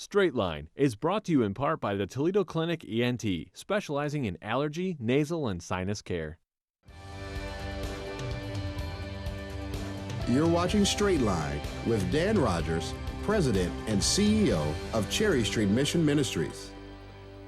Straight Line is brought to you in part by the Toledo Clinic ENT, specializing in allergy, nasal, and sinus care. You're watching Straight Line with Dan Rogers, President and CEO of Cherry Street Mission Ministries.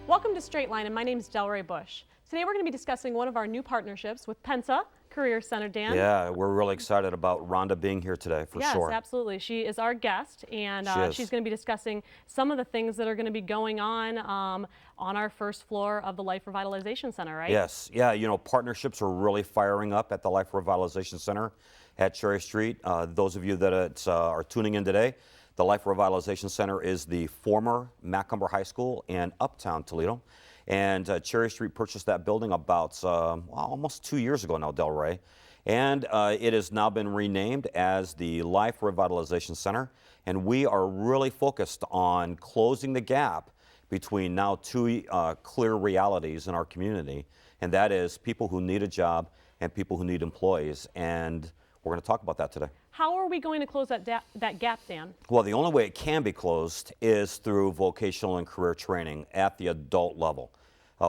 Welcome to Straight Line, and my name is Delray Bush. Today we're going to be discussing one of our new partnerships with Penta Career Center. Dan? Yeah, we're really excited about Rhonda being here today, for sure. Yes, absolutely. She is our guest, and she's going to be discussing some of the things that are going to be going on our first floor of the Life Revitalization Center, right? Yes, yeah, you know, partnerships are really firing up at the Life Revitalization Center at Cherry Street. Those of you that are tuning in today, the Life Revitalization Center is the former Macomber High School in Uptown Toledo. And Cherry Street purchased that building about almost 2 years ago now, Delray. And it has now been renamed as the Life Revitalization Center. And we are really focused on closing the gap between now two clear realities in our community. And that is people who need a job and people who need employees. And we're going to talk about that today. How are we going to close that gap, Dan? Well, the only way it can be closed is through vocational and career training at the adult level.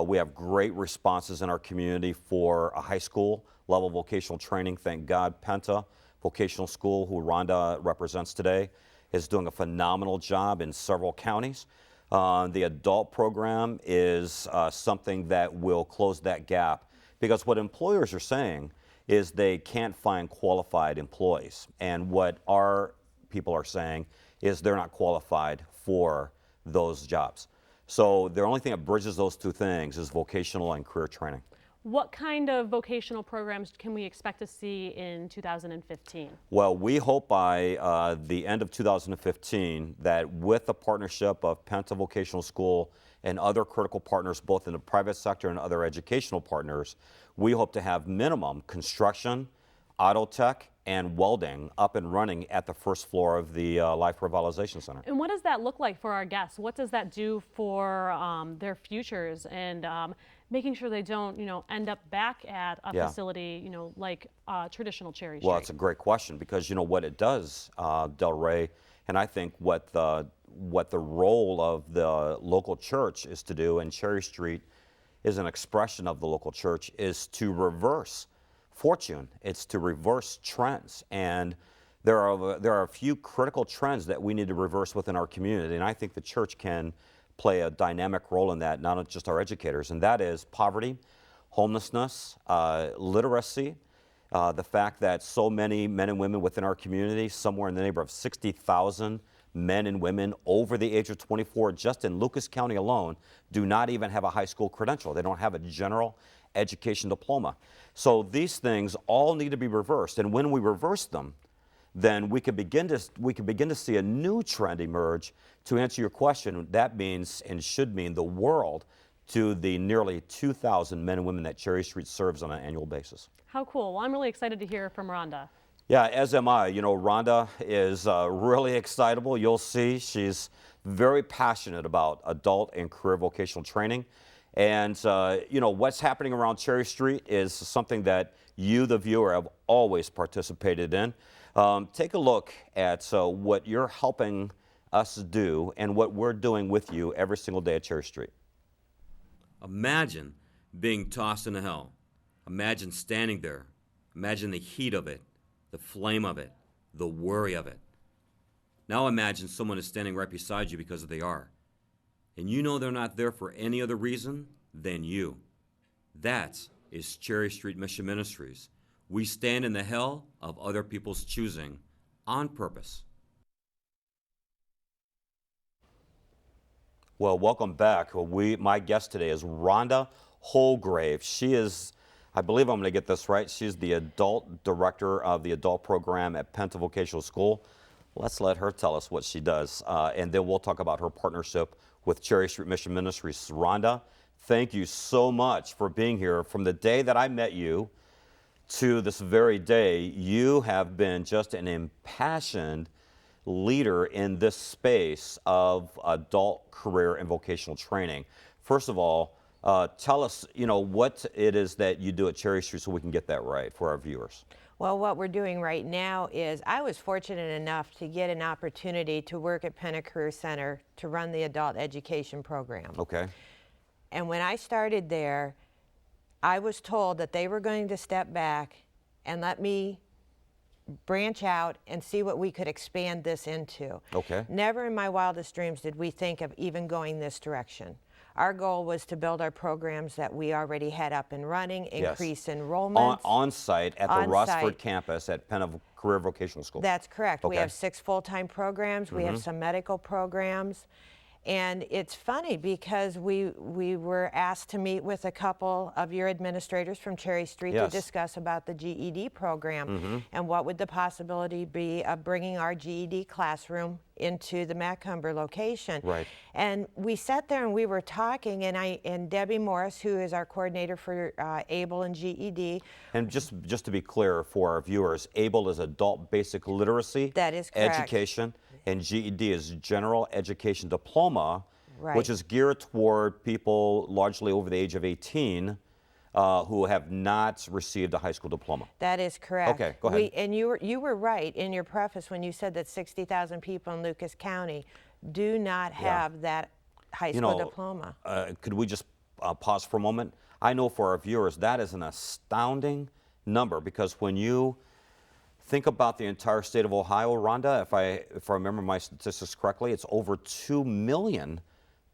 We have great responses in our community for a high school level vocational training. Thank God Penta Vocational School, who Rhonda represents today, is doing a phenomenal job in several counties. The adult program is something that will close that gap, because what employers are saying is they can't find qualified employees. And what our people are saying is they're not qualified for those jobs. So the only thing that bridges those two things is vocational and career training. What kind of vocational programs can we expect to see in 2015? Well, we hope by the end of 2015 that with the partnership of Penta Vocational School and other critical partners, both in the private sector and other educational partners, we hope to have minimum construction, auto tech, and welding up and running at the first floor of the Life Revitalization Center. And what does that look like for our guests? What does that do for their futures and making sure they don't, end up back at a facility, like traditional Cherry Street? Well, it's a great question, because what it does, Delray, and I think what the role of the local church is to do, and Cherry Street is an expression of the local church, is to reverse fortune. It's to reverse trends, and there are a few critical trends that we need to reverse within our community, and I think the church can play a dynamic role in that, not just our educators, and that is poverty, homelessness, literacy, the fact that so many men and women within our community, somewhere in the neighborhood of 60,000 men and women over the age of 24, just in Lucas County alone, do not even have a high school credential. They don't have a general education diploma. So these things all need to be reversed, and when we reverse them, then we can begin to see a new trend emerge. To answer your question, that means and should mean the world to the nearly 2,000 men and women that Cherry Street serves on an annual basis. How cool. Well, I'm really excited to hear from Rhonda. Yeah, as am I. Rhonda is really excitable. You'll see she's very passionate about adult and career vocational training. And, what's happening around Cherry Street is something that you, the viewer, have always participated in. Take a look at what you're helping us do and what we're doing with you every single day at Cherry Street. Imagine being tossed into hell. Imagine standing there. Imagine the heat of it, the flame of it, the worry of it. Now imagine someone is standing right beside you because they are. And you know they're not there for any other reason than you. That is Cherry Street Mission Ministries. We stand in the hell of other people's choosing on purpose. Well, welcome back. My guest today is Rhonda Holgrave. She is, I believe I'm going to get this right, she's the adult director of the adult program at Penta Vocational School. Let's let her tell us what she does, and then we'll talk about her partnership with Cherry Street Mission Ministries. Rhonda, thank you so much for being here. From the day that I met you to this very day, you have been just an impassioned leader in this space of adult career and vocational training. First of all, tell us, what it is that you do at Cherry Street so we can get that right for our viewers. Well, what we're doing right now is I was fortunate enough to get an opportunity to work at Penta Career Center to run the adult education program. Okay. And when I started there, I was told that they were going to step back and let me branch out and see what we could expand this into. Okay. Never in my wildest dreams did we think of even going this direction. Our goal was to build our programs that we already had up and running, increase enrollment. On site at the Rossford campus at Penta Career Vocational School. That's correct. Okay. We have 6 full-time programs. We have some medical programs. And it's funny because we were asked to meet with a couple of your administrators from Cherry Street to discuss about the GED program and what would the possibility be of bringing our GED classroom into the Macomber location. Right. And we sat there and we were talking, and Debbie Morris, who is our coordinator for ABLE and GED. And just to be clear for our viewers, ABLE is Adult Basic Literacy. That is correct. Education. And GED is General Education Diploma, Right. which is geared toward people largely over the age of 18 who have not received a high school diploma. That is correct. Okay, go ahead. And you were right in your preface when you said that 60,000 people in Lucas County do not have that high school diploma. Could we just pause for a moment? I know for our viewers that is an astounding number, because when you think about the entire state of Ohio, Rhonda, if I remember my statistics correctly, it's over 2 million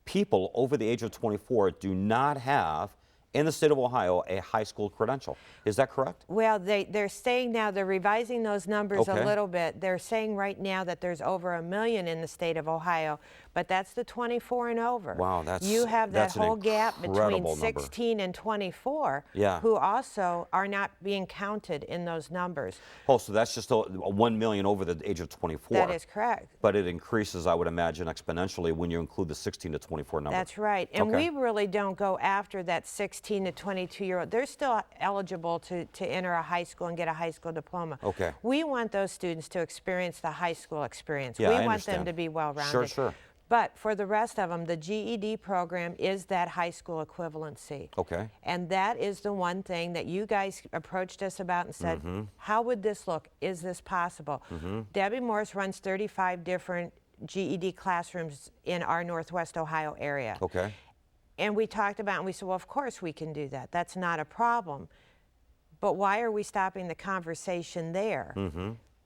people over the age of 24 do not have, in the state of Ohio, a high school credential. Is that correct? Well, they're saying now, they're revising those numbers Okay. a little bit. They're saying right now that there's over 1 million in the state of Ohio, but that's the 24 and over. Wow, you have that that's an whole gap between incredible number. 16 and 24 Yeah. who also are not being counted in those numbers. Oh, so that's just 1 million over the age of 24. That is correct. But it increases, I would imagine, exponentially when you include the 16 to 24 number. That's right. And Okay. we really don't go after that 16 to 22-year-old. They're still eligible to enter a high school and get a high school diploma. Okay. We want those students to experience the high school experience. Yeah, we I want them understand. to be well-rounded. Sure, sure. But for the rest of them, the GED program is that high school equivalency. Okay. And that is the one thing that you guys approached us about and said, how would this look? Is this possible? Debbie Morris runs 35 different GED classrooms in our Northwest Ohio area. Okay. And we talked about it, and we said, well, of course we can do that. That's not a problem. But why are we stopping the conversation there?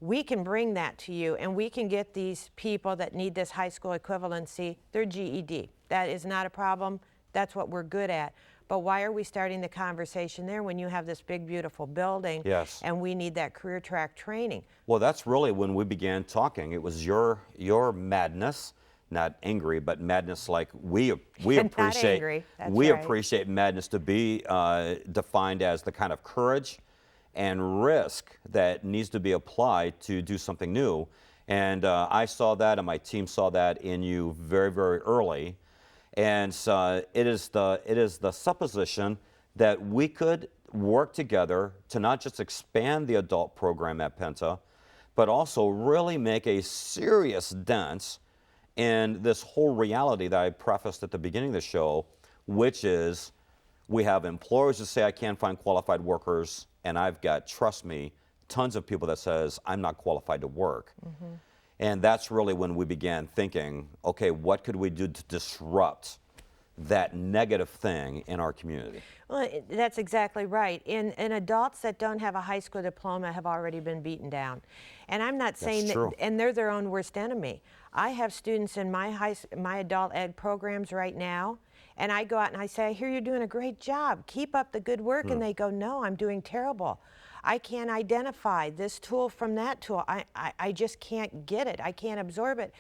We can bring that to you, and we can get these people that need this high school equivalency their GED. That is not a problem. That's what we're good at. But why are we starting the conversation there when you have this big, beautiful building Yes. and we need that career track training? Well, that's really when we began talking. It was your madness, not angry, but madness like we Not appreciate. angry, that's we right. appreciate madness to be defined as the kind of courage and risk that needs to be applied to do something new. And I saw that, and my team saw that in you very, very early. And it is the supposition that we could work together to not just expand the adult program at Penta, but also really make a serious dent in this whole reality that I prefaced at the beginning of the show, which is we have employers that say I can't find qualified workers, and I've got, trust me, tons of people that says I'm not qualified to work. And that's really when we began thinking, okay, what could we do to disrupt that negative thing in our community? Well, that's exactly right. And adults that don't have a high school diploma have already been beaten down. And I'm not saying that, true. and they're their own worst enemy. I have students in my adult ed programs right now, and I go out and I say, I hear you're doing a great job. Keep up the good work. And they go, no, I'm doing terrible. I can't identify this tool from that tool. I just can't get it. I can't absorb it.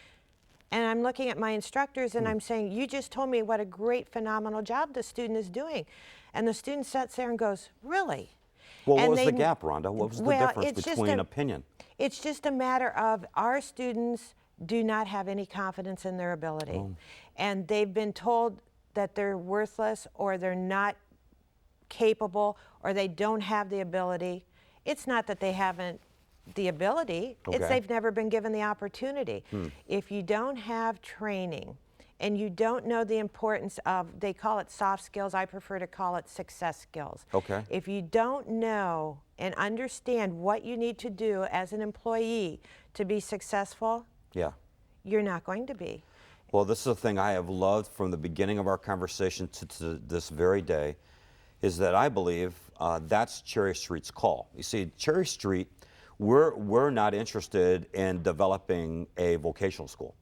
And I'm looking at my instructors and I'm saying, you just told me what a great, phenomenal job the student is doing. And the student sits there and goes, really? Well, And what was the they- gap, Rhonda? What was the Well, difference it's just between a- opinion? It's just a matter of our students do not have any confidence in their ability. And they've been told that they're worthless or they're not capable or they don't have the ability. It's not that they haven't the ability, it's Okay. they've never been given the opportunity. If you don't have training and you don't know the importance of, they call it soft skills, I prefer to call it success skills. Okay. If you don't know and understand what you need to do as an employee to be successful, Yeah. you're not going to be. Well, this is the thing I have loved from the beginning of our conversation to this very day, is that I believe that's Cherry Street's call. You see, Cherry Street, we're not interested in developing a vocational school.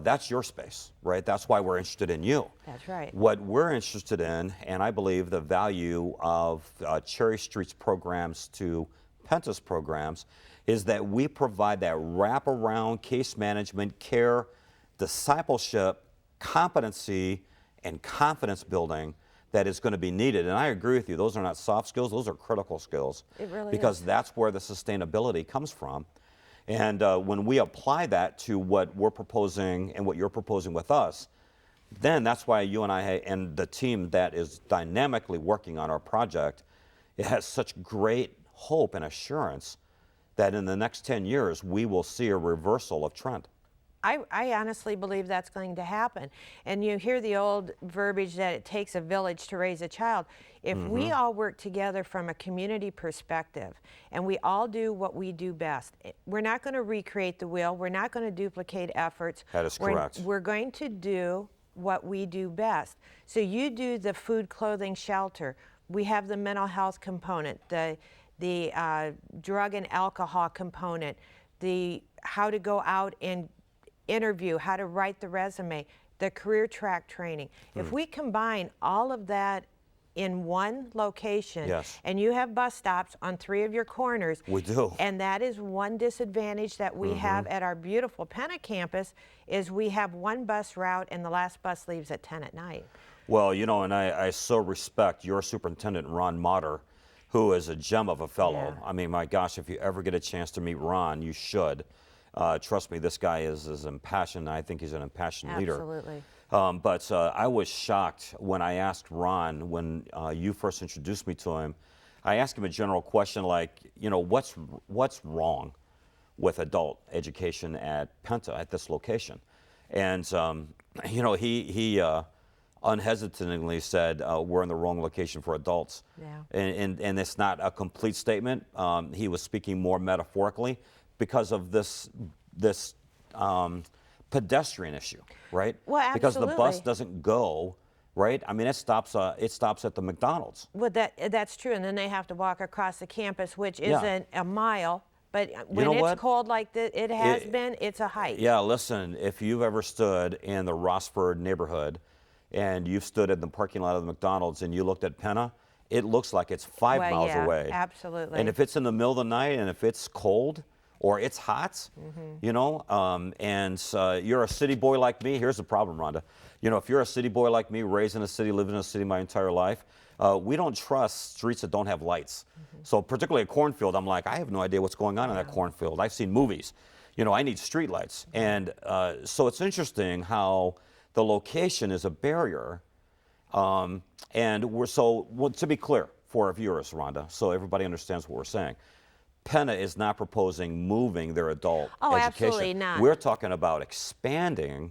That's your space, right? That's why we're interested in you. That's right. What we're interested in, and I believe the value of Cherry Street's programs to Penta's programs, is that we provide that wraparound case management, care, discipleship, competency, and confidence building that is going to be needed. And I agree with you, those are not soft skills, those are critical skills. It really because is. that's where the sustainability comes from. And when we apply that to what we're proposing and what you're proposing with us, then that's why you and I and the team that is dynamically working on our project, it has such great hope and assurance that in the next 10 years, we will see a reversal of trend. I honestly believe that's going to happen. And you hear the old verbiage that it takes a village to raise a child. If we all work together from a community perspective and we all do what we do best, we're not going to recreate the wheel. We're not going to duplicate efforts. That is correct. We're going to do what we do best. So you do the food, clothing, shelter. We have the mental health component, the drug and alcohol component, the how to go out and interview, how to write the resume, the career track training. If we combine all of that in one location, Yes. and you have bus stops on 3 of your corners, We do. and that is one disadvantage that we have at our beautiful Penta campus, is we have one bus route and the last bus leaves at 10 at night. Well, you know, and I so respect your superintendent, Ron Motter, who is a gem of a fellow. Yeah. I mean, my gosh, if you ever get a chance to meet Ron, you should. Trust me, this guy is impassioned. I think he's an impassioned leader. Absolutely. But I was shocked when I asked Ron, when you first introduced me to him, I asked him a general question like, you know, what's wrong with adult education at Penta, at this location? And, you know, he unhesitatingly said, we're in the wrong location for adults. Yeah. And it's not a complete statement. He was speaking more metaphorically because of this pedestrian issue, right? Well, because the bus absolutely. doesn't go, right? I mean, it stops at the McDonald's. Well, that's true, and then they have to walk across the campus, which Yeah. isn't a mile, but when know it's what? cold like it has been, it's a hike. Yeah, listen, if you've ever stood in the Rossford neighborhood and you've stood in the parking lot of the McDonald's and you looked at Penta, it looks like it's 5 Well, miles yeah, away. absolutely. And if it's in the middle of the night and if it's cold or it's hot, you know, and you're a city boy like me, here's the problem, Rhonda. You know, if you're a city boy like me, raised in a city, lived in a city my entire life, we don't trust streets that don't have lights. So particularly a cornfield, I'm like, I have no idea what's going on in that cornfield. I've seen movies. You know, I need street lights. And so it's interesting how the location is a barrier. And to be clear for our viewers, Rhonda, so everybody understands what we're saying, Penta is not proposing moving their adult Oh, education. absolutely not. We're talking about expanding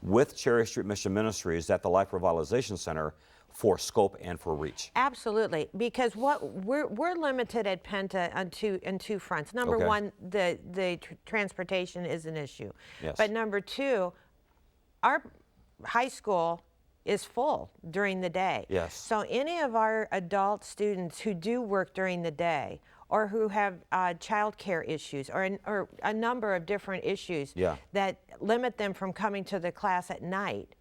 with Cherry Street Mission Ministries at the Life Revitalization Center for scope and for reach. Absolutely, because what we're limited at Penta on two fronts. Number Okay. one, the transportation is an issue. Yes. But number two, our high school is full during the day. Yes. So any of our adult students who do work during the day or who have child care issues or a number of different issues Yeah. that limit them from coming to the class at night,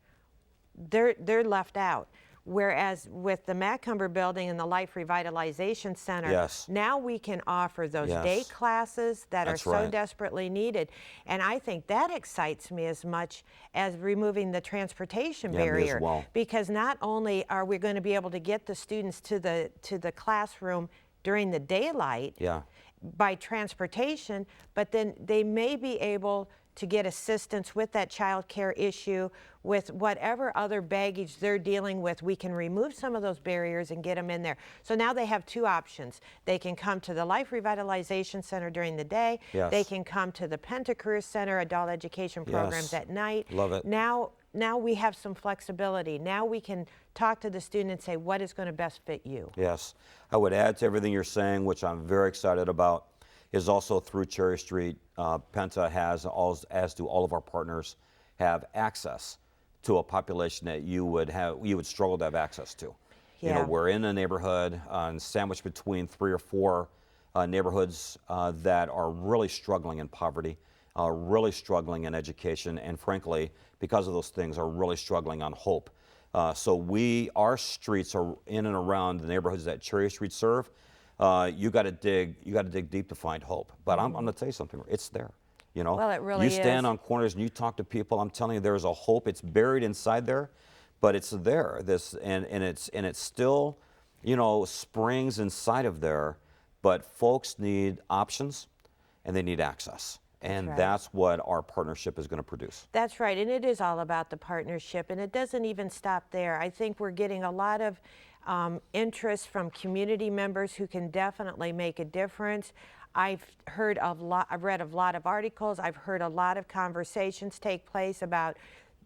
they're left out. Whereas with the Macumber building and the Life Revitalization Center, Yes. now we can offer those Yes. day classes that That's are so right. desperately needed. And I think that excites me as much as removing the transportation Yeah, me as barrier. well. Because not only are we going to be able to get the students to the classroom during the daylight Yeah. by transportation, but then they may be able to get assistance with that child care issue, with whatever other baggage they're dealing with. We can remove some of those barriers and get them in there. So now they have two options. They can come to the Life Revitalization Center during the day. Yes. They can come to the Penta Career Center adult education programs Yes. at night. Love it. Now now we have some flexibility. Now we can talk to the student and say, what is going to best fit you? Yes. I would add to everything you're saying, which I'm very excited about, is also through Cherry Street, Penta has, as do all of our partners, have access to a population that you would struggle to have access to. You know, Yeah. we're in a neighborhood sandwiched between 3 or 4 neighborhoods that are really struggling in poverty, really struggling in education, and frankly, because of those things, are really struggling on hope. So our streets are in and around the neighborhoods that Cherry Street serve. You got to dig deep to find hope. But I'm going to tell you something. It's there. You know, Well, it really you stand is. on corners and you talk to people. I'm telling you, there's a hope. It's buried inside there, but it's there. And it's still, you know, springs inside of there. But folks need options, and they need access. And right. that's what our partnership is going to produce. That's right, and it is all about the partnership, and it doesn't even stop there. I think we're getting a lot of interest from community members who can definitely make a difference. I've read a lot of articles, I've heard a lot of conversations take place about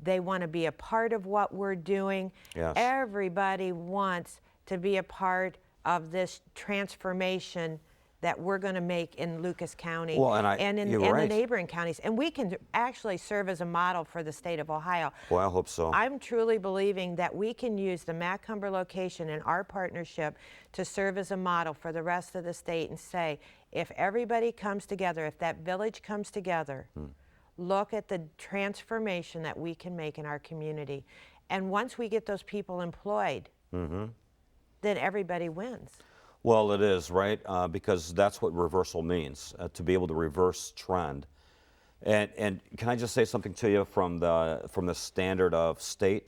they want to be a part of what we're doing. Yes. Everybody wants to be a part of this transformation that we're going to make in Lucas County Well, and in you're the right. neighboring counties. And we can actually serve as a model for the state of Ohio. Well, I hope so. I'm truly believing that we can use the Macomber location and our partnership to serve as a model for the rest of the state and say, if everybody comes together, if that village comes together, look at the transformation that we can make in our community. And once we get those people employed, then everybody wins. Well, it is, right? Because that's what reversal means, to be able to reverse trend. And can I just say something to you from the standard of state?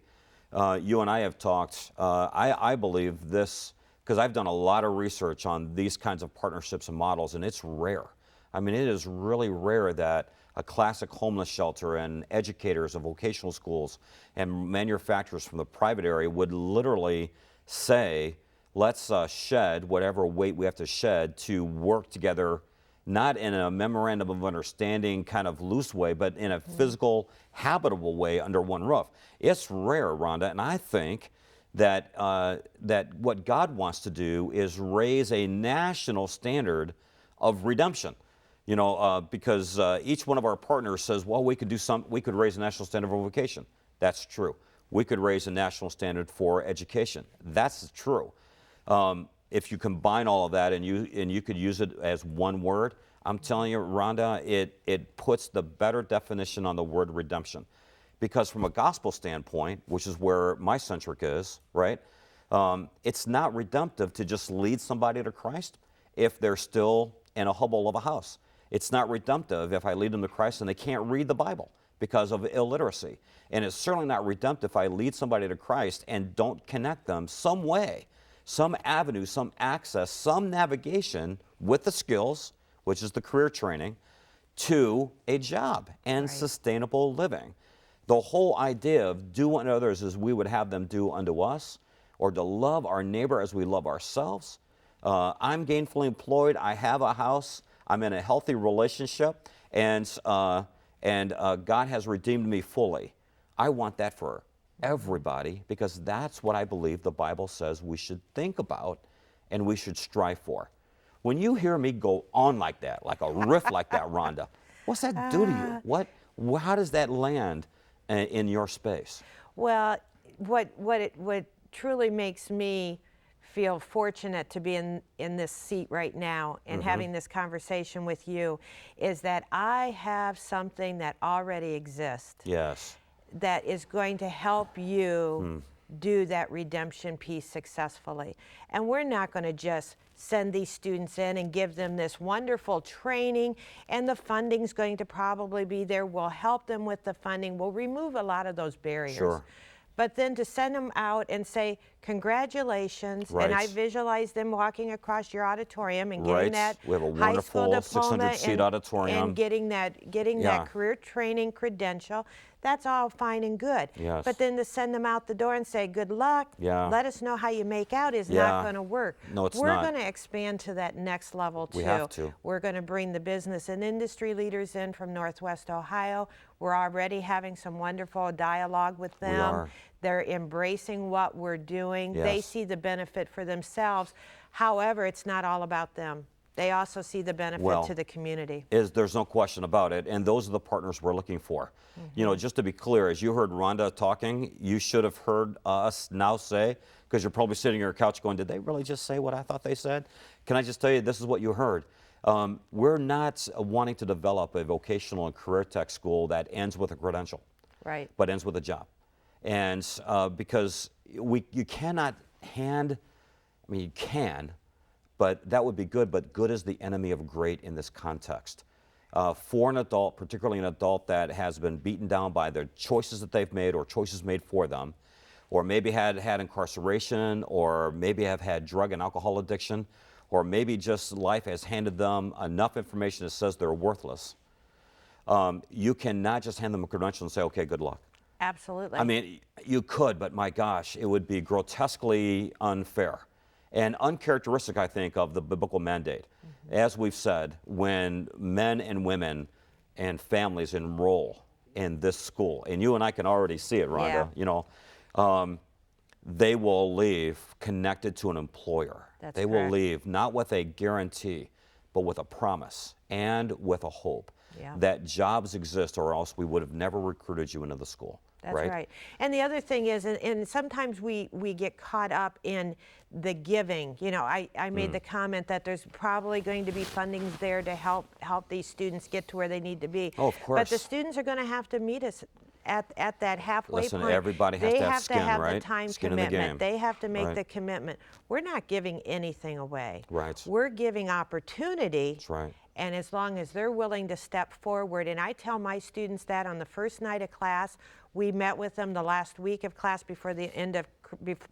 You and I have talked. I believe this, because I've done a lot of research on these kinds of partnerships and models, and it's rare. I mean, it is really rare that a classic homeless shelter and educators of vocational schools and manufacturers from the private area would literally say, let's shed whatever weight we have to shed to work together, not in a memorandum of understanding kind of loose way, but in a physical, habitable way under one roof. It's rare, Rhonda, and I think that that what God wants to do is raise a national standard of redemption. You know, because each one of our partners says, well, we could raise a national standard for vocation. That's true. We could raise a national standard for education. That's true. If you combine all of that and you could use it as one word, I'm telling you, Rhonda, it puts the better definition on the word redemption. Because from a gospel standpoint, which is where my centric is, right? It's not redemptive to just lead somebody to Christ if they're still in a hovel of a house. It's not redemptive if I lead them to Christ and they can't read the Bible because of illiteracy. And it's certainly not redemptive if I lead somebody to Christ and don't connect them some way, some avenue, some access, some navigation with the skills, which is the career training, to a job and sustainable living. The whole idea of do unto others as we would have them do unto us, or to love our neighbor as we love ourselves. I'm gainfully employed, I have a house, I'm in a healthy relationship, and God has redeemed me fully. I want that for everybody, because that's what I believe the Bible says we should think about and we should strive for. When you hear me go on like that, like a riff like that, Rhonda, what's that do to you? How does that land in your space? Well, what truly makes me feel fortunate to be in this seat right now and having this conversation with you is that I have something that already exists. Yes. That is going to help you do that redemption piece successfully. And we're not going to just send these students in and give them this wonderful training, and the funding's going to probably be there. We'll help them with the funding. We'll remove a lot of those barriers. Sure. But then to send them out and say, congratulations, Right. and I visualize them walking across your auditorium and getting Right. that We have a high school wonderful diploma 600-seat and, auditorium. and getting Yeah. that career training credential. that's all fine and good. Yes. But then to send them out the door and say, good luck, Yeah. let us know how you make out is Yeah. not going to work. No, it's We're not. going to expand to that next level too. We have to. We're going to bring the business and industry leaders in from Northwest Ohio. We're already having some wonderful dialogue with them. are. They're embracing what we're doing. They Yes. see the benefit for themselves. However, it's not all about them. They also see the benefit to the community. There's no question about it, and those are the partners we're looking for. You know, just to be clear, as you heard Rhonda talking, you should have heard us now say, because you're probably sitting on your couch going, did they really just say what I thought they said? Can I just tell you, this is what you heard. We're not wanting to develop a vocational and career tech school that ends with a credential, Right. but ends with a job. And because you cannot hand, I mean, you can, but that would be good, but good is the enemy of great in this context. For an adult, particularly an adult that has been beaten down by the choices that they've made or choices made for them, or maybe had incarceration, or maybe have had drug and alcohol addiction, or maybe just life has handed them enough information that says they're worthless, you cannot just hand them a credential and say, okay, good luck. Absolutely. I mean, you could, but my gosh, it would be grotesquely unfair and uncharacteristic, I think, of the biblical mandate. As we've said, when men and women and families enroll in this school, and you and I can already see it, Rhonda, Yeah. you know, they will leave connected to an employer. That's They will correct. leave not with a guarantee, but with a promise and with a hope Yeah. that jobs exist, or else we would have never recruited you into the school. That's right. And the other thing is, and sometimes we get caught up in the giving. You know, I made the comment that there's probably going to be fundings there to help these students get to where they need to be. Oh, of But the course. students are going to have to meet us at that halfway Listen, point. everybody has they to have have skin, to have right? the time Skin in the commitment. game. They have to make Right. the commitment. We're not giving anything away. Right. We're giving opportunity. That's right. And as long as they're willing to step forward, and I tell my students that on the first night of class, we met with them the last week of class before the end of,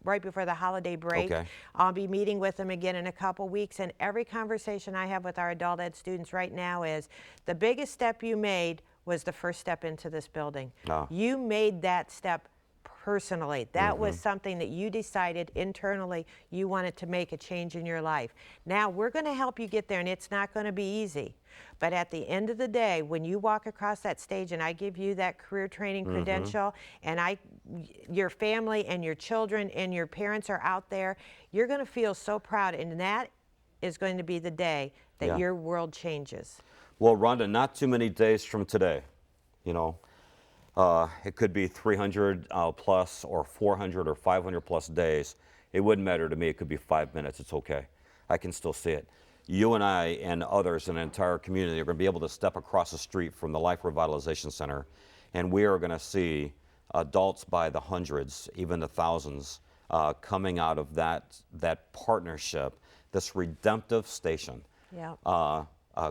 right before the holiday break. Okay. I'll be meeting with them again in a couple weeks, and every conversation I have with our adult ed students right now is, the biggest step you made was the first step into this building. Ah. You made that step personally. That was something that you decided internally you wanted to make a change in your life. Now we're going to help you get there, and it's not going to be easy. But at the end of the day, when you walk across that stage and I give you that career training credential, and your family and your children and your parents are out there, you're going to feel so proud, and that is going to be the day that Yeah. your world changes. Well, Rhonda, not too many days from today, you know, it could be 300 plus or 400 or 500 plus days. It wouldn't matter to me. It could be 5 minutes. It's okay. I can still see it. You and I and others in the entire community are going to be able to step across the street from the Life Revitalization Center, and we are going to see adults by the hundreds, even the thousands, coming out of that partnership, this redemptive station, Yeah.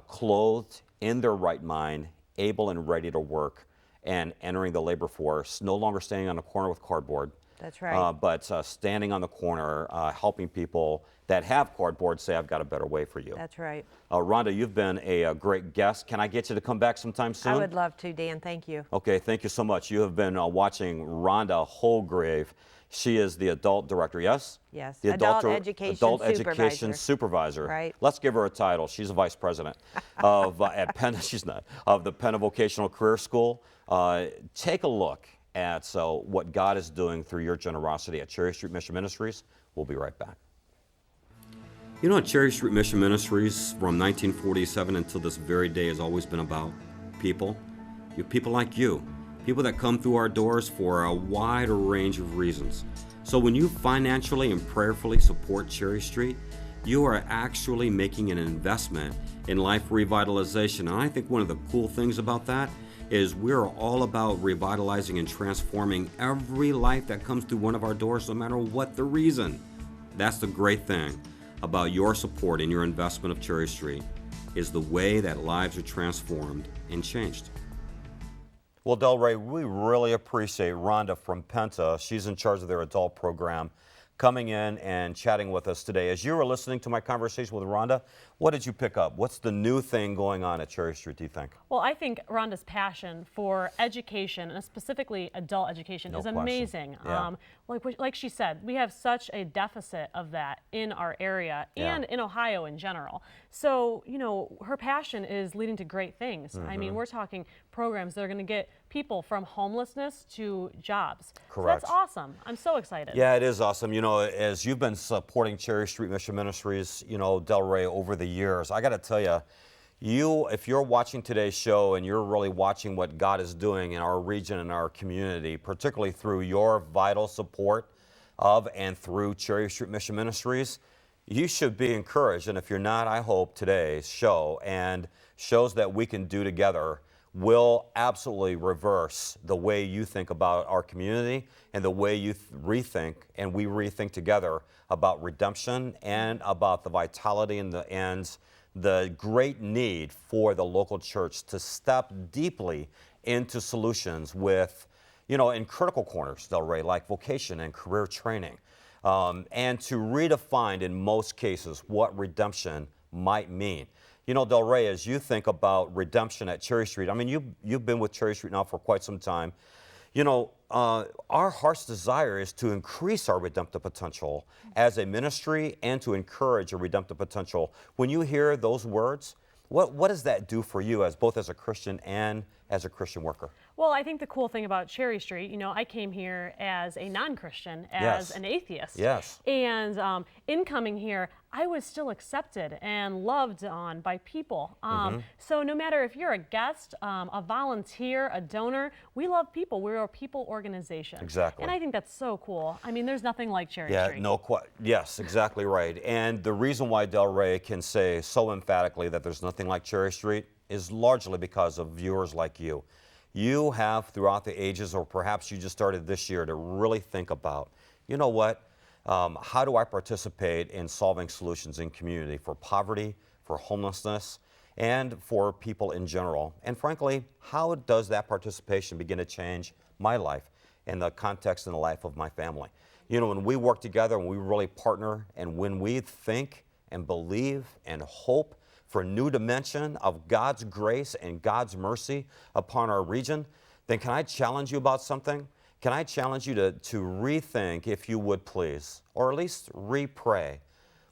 clothed in their right mind, able and ready to work, and entering the labor force, no longer standing on a corner with cardboard. That's right. But standing on the corner, helping people that have cardboard say, I've got a better way for you. That's right. Rhonda, you've been a great guest. Can I get you to come back sometime soon? I would love to, Dan. Thank you. Okay, thank you so much. You have been watching Rhonda Holgrave. She is the adult director, yes? Yes, The adult education adult supervisor. education supervisor. Right. Let's give her a title. She's a vice president of at Penta. She's not of the Penta Vocational Career School. Take a look at what God is doing through your generosity at Cherry Street Mission Ministries. We'll be right back. You know, Cherry Street Mission Ministries from 1947 until this very day has always been about people. People like you. People that come through our doors for a wide range of reasons. So when you financially and prayerfully support Cherry Street, you are actually making an investment in life revitalization. And I think one of the cool things about that is we're all about revitalizing and transforming every life that comes through one of our doors, no matter what the reason. That's the great thing about your support and your investment of Cherry Street, is the way that lives are transformed and changed. Well, Delray, we really appreciate Rhonda from Penta. She's in charge of their adult program, coming in and chatting with us today. As you were listening to my conversation with Rhonda, What did you pick up? What's the new thing going on at Cherry Street, do you think? Well, I think Rhonda's passion for education, and specifically adult education, is question. amazing. Yeah. Like she said, we have such a deficit of that in our area and in Ohio in general. So, you know, her passion is leading to great things. I mean, we're talking programs that are going to get people from homelessness to jobs. Correct. So that's awesome. I'm so excited. Yeah, it is awesome. You know, as you've been supporting Cherry Street Mission Ministries, you know, Delray, over the years, I got to tell you, if you're watching today's show and you're really watching what God is doing in our region and our community, particularly through your vital support of and through Cherry Street Mission Ministries, you should be encouraged. And if you're not, I hope today's show and shows that we can do together will absolutely reverse the way you think about our community and the way you rethink and we rethink together about redemption and about the vitality and the great need for the local church to step deeply into solutions with, you know, in critical corners, Delray, like vocation and career training, and to redefine in most cases what redemption might mean. You know, Delray, as you think about redemption at Cherry Street, I mean, you've been with Cherry Street now for quite some time. You know, our heart's desire is to increase our redemptive potential as a ministry and to encourage a redemptive potential. When you hear those words, what does that do for you as both as a Christian and as a Christian worker? Well, I think the cool thing about Cherry Street, you know, I came here as a non-Christian, as an atheist. Yes. And in coming here, I was still accepted and loved on by people. So no matter if you're a guest, a volunteer, a donor, we love people. We're a people organization. Exactly. And I think that's so cool. I mean, there's nothing like Cherry Street. Yes, exactly right. And the reason why Delray can say so emphatically that there's nothing like Cherry Street is largely because of viewers like you. You have throughout the ages, or perhaps you just started this year, to really think about, you know what, how do I participate in solving solutions in community for poverty, for homelessness, and for people in general? And frankly, how does that participation begin to change my life and the context and the life of my family? You know, when we work together and we really partner, and when we think and believe and hope for a new dimension of God's grace and God's mercy upon our region, then can I challenge you about something? Can I challenge you to rethink, if you would please, or at least re-pray,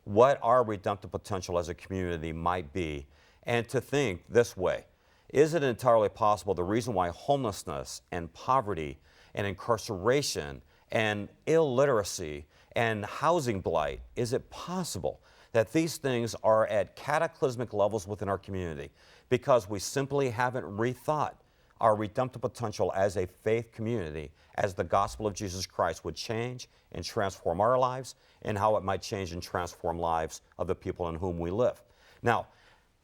what our redemptive potential as a community might be, and to think this way: is it entirely possible the reason why homelessness and poverty and incarceration and illiteracy and housing blight, is it possible that these things are at cataclysmic levels within our community because we simply haven't rethought our redemptive potential as a faith community, as the gospel of Jesus Christ would change and transform our lives, and how it might change and transform lives of the people in whom we live. Now,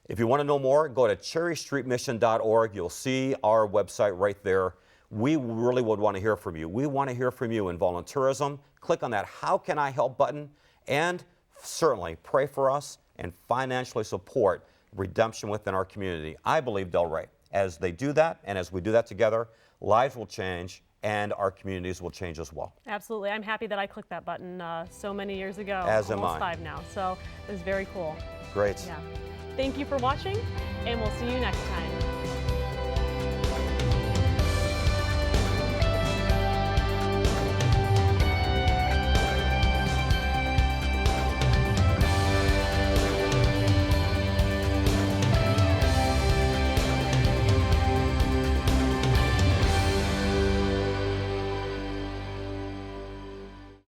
if you want to know more, go to cherrystreetmission.org. You'll see our website right there. We really would want to hear from you. We want to hear from you in volunteerism. Click on that How Can I Help button, and certainly pray for us and financially support redemption within our community. I believe, Delray, as they do that and as we do that together, lives will change and our communities will change as well. Absolutely. I'm happy that I clicked that button so many years ago. As am I. Almost 5 now. So it was very cool. Great. Yeah. Thank you for watching, and we'll see you next time.